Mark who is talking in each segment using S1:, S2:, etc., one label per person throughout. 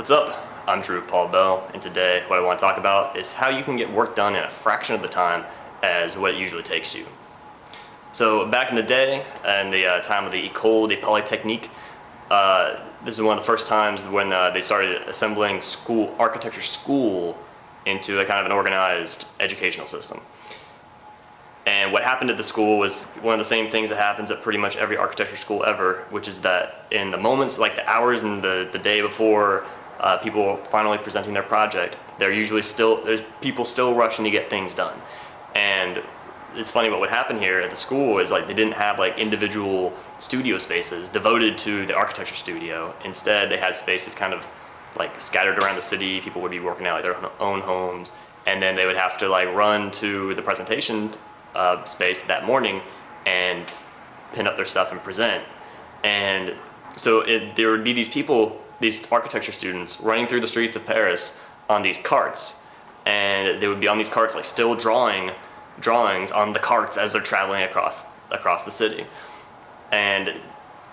S1: What's up? I'm Drew Paul Bell, and today what I want to talk about is how you can get work done in a fraction of the time as what it usually takes you. So back in the day, in the time of the École de Polytechnique, this is one of the first times when they started assembling architecture school into a kind of an organized educational system. And what happened at the school was one of the same things that happens at pretty much every architecture school ever, which is that in the moments, like the hours and the day before people finally presenting their project, there's people still rushing to get things done. And it's funny, what would happen here at the school is like they didn't have like individual studio spaces devoted to the architecture studio. Instead, they had spaces kind of like scattered around the city. People would be working out at their own homes, and then they would have to like run to the presentation space that morning and pin up their stuff and present. And so there would be these people, these architecture students, running through the streets of Paris on these carts, and they would be on these carts like still drawings on the carts as they're traveling across the city. And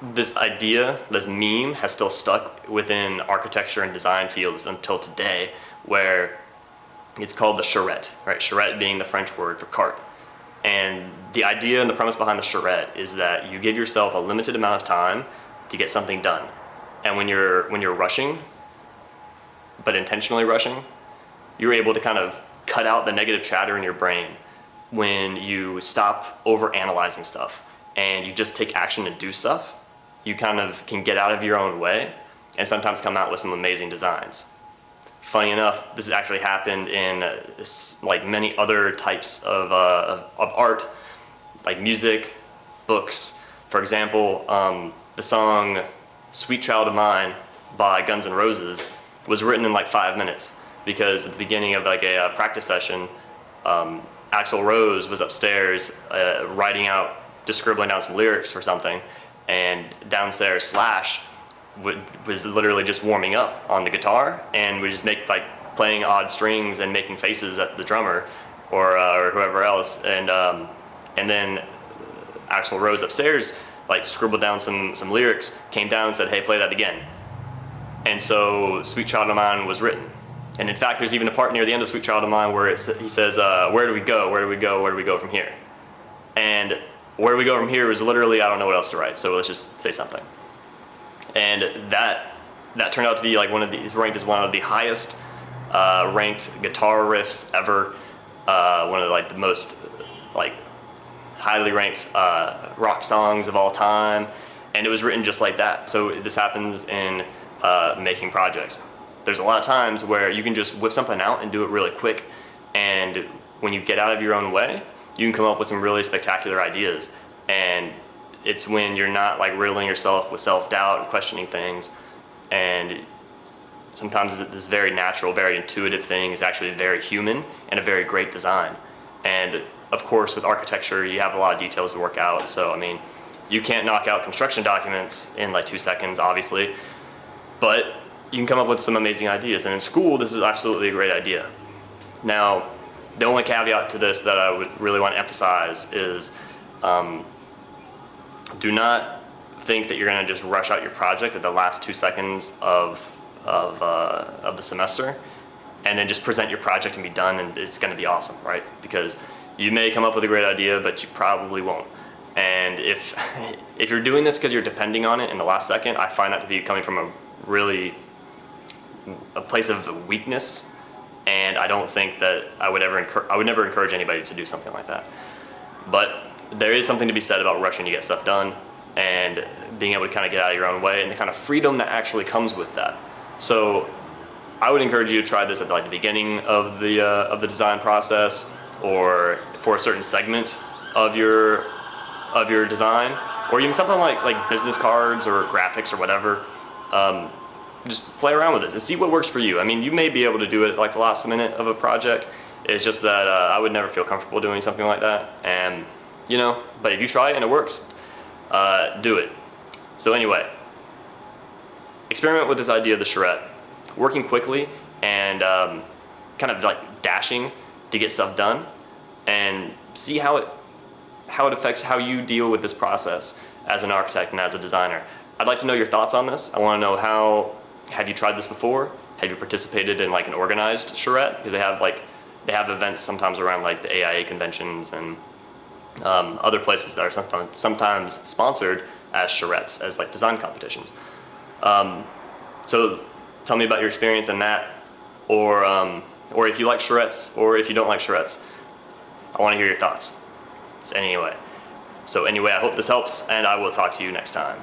S1: this idea, this meme, has still stuck within architecture and design fields until today, where it's called the charrette, right? Charrette being the French word for cart. And the idea and the premise behind the charrette is that you give yourself a limited amount of time to get something done. And when you're rushing, but intentionally rushing, you're able to kind of cut out the negative chatter in your brain when you stop over-analyzing stuff and you just take action and do stuff. You kind of can get out of your own way and sometimes come out with some amazing designs. Funny enough, this has actually happened in like many other types of art, like music, books. For example, the song "Sweet Child of Mine" by Guns N' Roses was written in like 5 minutes, because at the beginning of like a practice session, Axl Rose was upstairs just scribbling down some lyrics for something, and downstairs Slash was literally just warming up on the guitar and would just make like playing odd strings and making faces at the drummer or whoever else, and then Axl Rose upstairs like scribbled down some lyrics, came down and said, "Hey, play that again." And so "Sweet Child of Mine" was written. And in fact, there's even a part near the end of "Sweet Child of Mine" where he says, "Where do we go? Where do we go? Where do we go from here?" And "where do we go from here" was literally, I don't know what else to write, so let's just say something. And that turned out to be like ranked as one of the highest ranked guitar riffs ever. One of like the most like highly ranked rock songs of all time, and it was written just like that. So this happens in making projects. There's a lot of times where you can just whip something out and do it really quick, and when you get out of your own way, you can come up with some really spectacular ideas. And it's when you're not like riddling yourself with self-doubt and questioning things, and sometimes this very natural, very intuitive thing is actually very human and a very great design. And of course, with architecture, you have a lot of details to work out. So I mean, you can't knock out construction documents in like 2 seconds, obviously, but you can come up with some amazing ideas. And in school, this is absolutely a great idea. Now, the only caveat to this that I would really want to emphasize is do not think that you're going to just rush out your project at the last 2 seconds of the semester and then just present your project and be done and it's going to be awesome, right? Because you may come up with a great idea, but you probably won't. And if you're doing this because you're depending on it in the last second, I find that to be coming from a place of weakness, and I don't think that I would never encourage anybody to do something like that. But there is something to be said about rushing to get stuff done and being able to kind of get out of your own way and the kind of freedom that actually comes with that. So I would encourage you to try this at like the beginning of the design process, or for a certain segment of your design, or even something like business cards or graphics or whatever. Just play around with this and see what works for you. I mean, you may be able to do it at like the last minute of a project. It's just that I would never feel comfortable doing something like that. And but if you try it and it works, do it. So anyway, experiment with this idea of the charrette, working quickly and kind of like dashing to get stuff done, and see how it affects how you deal with this process as an architect and as a designer. I'd like to know your thoughts on this. I want to know Have you tried this before? Have you participated in like an organized charrette? Because they have events sometimes around like the AIA conventions and other places that are sometimes sponsored as charrettes, as like design competitions. So tell me about your experience in that, or if you like charrettes, or if you don't like charrettes. I want to hear your thoughts. So anyway, I hope this helps, and I will talk to you next time.